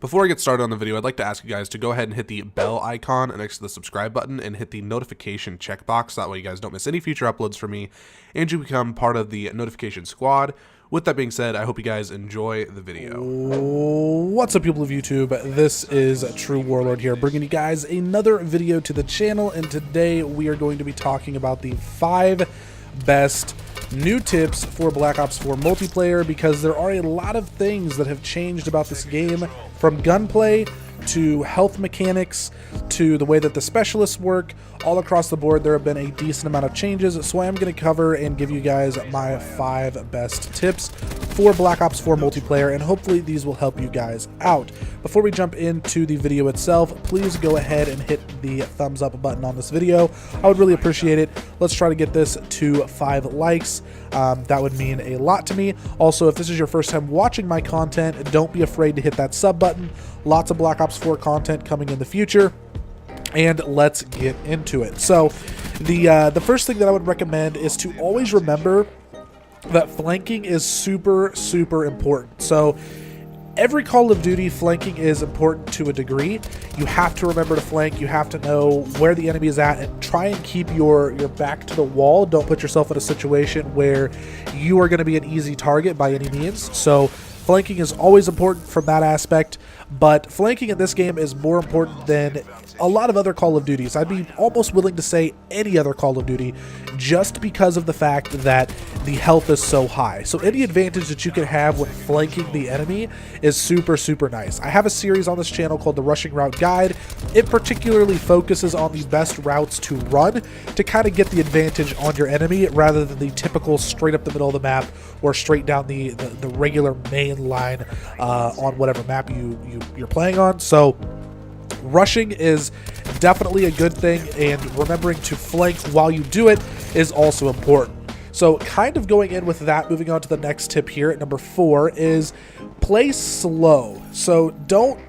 Before I get started on the video, I'd like to ask you guys to go ahead and hit the bell icon next to the subscribe button and hit the notification checkbox. That way you guys don't miss any future uploads from me and you become part of the notification squad. With that being said, I hope you guys enjoy the video. What's up, people of YouTube? This is Tru Warlord here, bringing you guys another video to the channel, and today we are going to be talking about the 5 best new tips for Black Ops 4 multiplayer, because there are a lot of things that have changed about this game, from gunplay to health mechanics to the way that the specialists work. All across the board there have been a decent amount of changes, so I am going to cover and give you guys my 5 best tips for Black Ops 4 multiplayer, and hopefully these will help you guys out. Before we jump into the video itself, please go ahead and hit the thumbs up button on this video. I would really appreciate it. Let's try to get this to 5 likes. That would mean a lot to me. Also, if this is your first time watching my content, don't be afraid to hit that sub button. Lots of Black Ops 4 content coming in the future, and let's get into it. So the first thing that I would recommend is to always remember that flanking is super important. So every Call of Duty, flanking is important to a degree. You have to remember to flank. You have to know where the enemy is at and try and keep your back to the wall. Don't put yourself in a situation where you are going to be an easy target by any means. So flanking is always important from that aspect, but flanking in this game is more important than a lot of other Call of Duties. I'd be almost willing to say any other Call of Duty, just because of the fact that the health is so high. So any advantage that you can have when flanking the enemy is super nice. I have a series on this channel called the Rushing Route Guide. It particularly focuses on the best routes to run to kind of get the advantage on your enemy, rather than the typical straight up the middle of the map or straight down the regular main line on whatever map you're playing on. So rushing is definitely a good thing, and remembering to flank while you do it is also important. So kind of going in with that, moving on to the next tip here at number 4 is play slow. So don't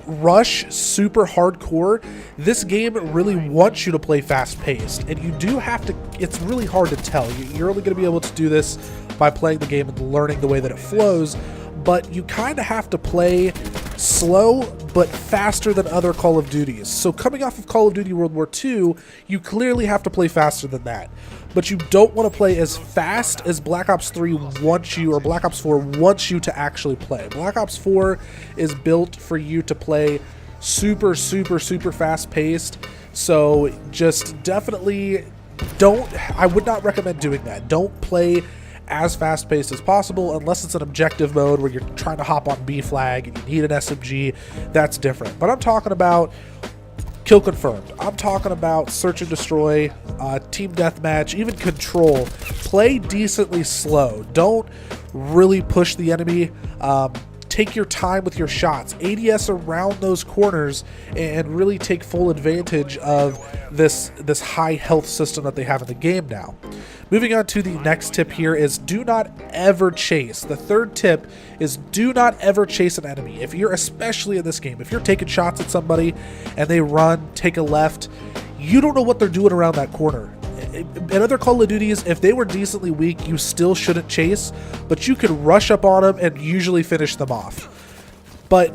rush super hardcore. This game really wants you to play fast paced, and you do have to. It's really hard to tell. You're only going to be able to do this by playing the game and learning the way that it flows, but you kind of have to play slow but faster than other Call of Duties. So coming off of Call of Duty World War II, you clearly have to play faster than that. But you don't want to play as fast as Black Ops 3 wants you, or Black Ops 4 wants you to actually play. Black Ops 4 is built for you to play super fast paced. So just definitely I would not recommend doing that. Don't play as fast-paced as possible unless it's an objective mode where you're trying to hop on B flag and you need an SMG. That's different. But I'm talking about kill confirmed. I'm talking about search and destroy, team deathmatch, even control. Play decently slow. Don't really push the enemy. Take your time with your shots. ADS around those corners and really take full advantage of this high health system that they have in the game now. Moving on to the next tip here is do not ever chase. The third tip is do not ever chase an enemy. If you're, especially in this game, if you're taking shots at somebody and they run, take a left, you don't know what they're doing around that corner. In other Call of Duties, if they were decently weak, you still shouldn't chase, but you could rush up on them and usually finish them off. But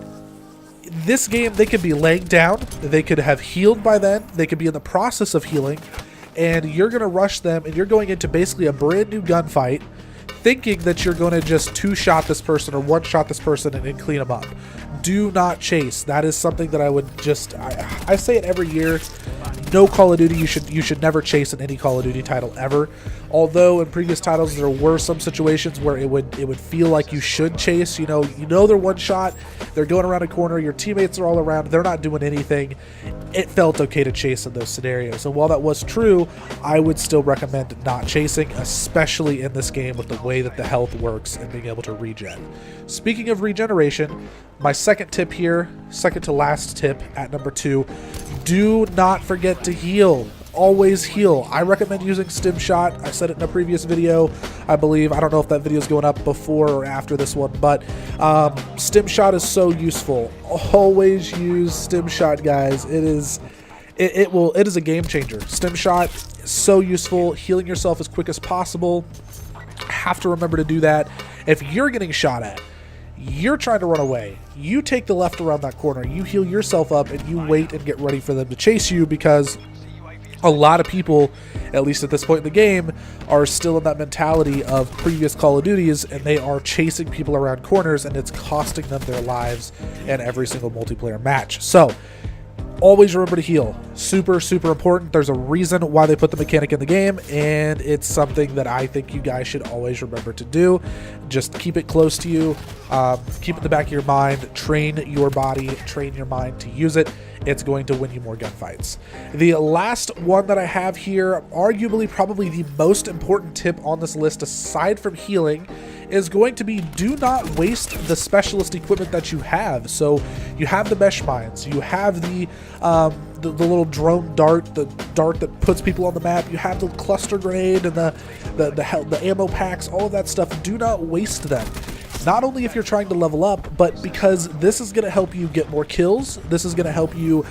this game, they could be laying down, they could have healed by then, they could be in the process of healing, and you're going to rush them, and you're going into basically a brand new gunfight, thinking that you're going to just 2-shot this person or 1-shot this person and then clean them up. Do not chase. That is something that I would just, I say it every year. No Call of Duty, you should never chase in any Call of Duty title ever. Although in previous titles there were some situations where it would feel like you should chase. You know they're one shot, they're going around a corner, your teammates are all around, they're not doing anything. It felt okay to chase in those scenarios. And while that was true, I would still recommend not chasing, especially in this game with the way that the health works and being able to regen. Speaking of regeneration, my second tip here, second to last tip at number 2, do not forget to heal. Always heal. I recommend using stim shot. I said it in a previous video, I believe. I don't know if that video is going up before or after this one, but stim shot is so useful. Always use stim shot, guys. It is a game changer. Stim shot is so useful. Healing yourself as quick as possible. Have to remember to do that. If you're getting shot at, you're trying to run away, you take the left around that corner, you heal yourself up, and you wait and get ready for them to chase you, because a lot of people, at least at this point in the game, are still in that mentality of previous Call of Duties, and they are chasing people around corners, and it's costing them their lives in every single multiplayer match. So always remember to heal. Super, super important. There's a reason why they put the mechanic in the game, and it's something that I think you guys should always remember to do. Just keep it close to you. Keep it in the back of your mind. Train your body, train your mind to use it. It's going to win you more gunfights. The last one that I have here, arguably probably the most important tip on this list aside from healing, is going to be do not waste the specialist equipment that you have. So you have the mesh mines, you have the little drone dart, the dart that puts people on the map, you have the cluster grenade and the ammo packs, all of that stuff. Do not waste them. Not only if you're trying to level up, but because this is going to help you get more kills, this is going to help you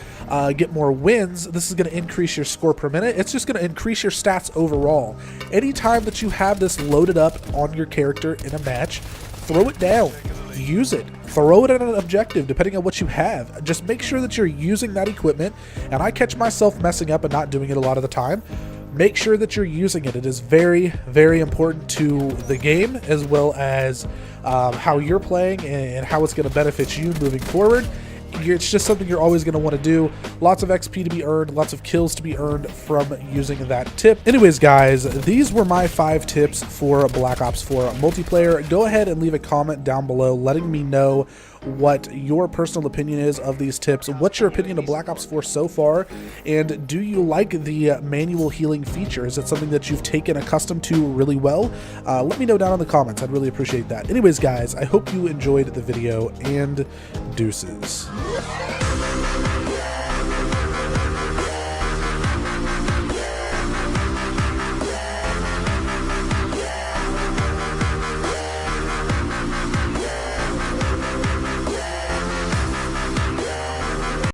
get more wins, this is going to increase your score per minute, it's just going to increase your stats overall. Anytime that you have this loaded up on your character in a match, throw it down, use it, throw it at an objective depending on what you have. Just make sure that you're using that equipment, and I catch myself messing up and not doing it a lot of the time. Make sure that you're using it. It is very, very important to the game, as well as how you're playing and how it's going to benefit you moving forward. It's just something you're always going to want to do. Lots of XP to be earned, lots of kills to be earned from using that tip. Anyways, guys, these were my 5 tips for Black Ops 4 multiplayer. Go ahead and leave a comment down below letting me know what your personal opinion is of these tips. What's your opinion of Black Ops 4 so far? And do you like the manual healing feature? Is it something that you've taken accustomed to really well? Let me know down in the comments. I'd really appreciate that. Anyways, guys, I hope you enjoyed the video, and deuces.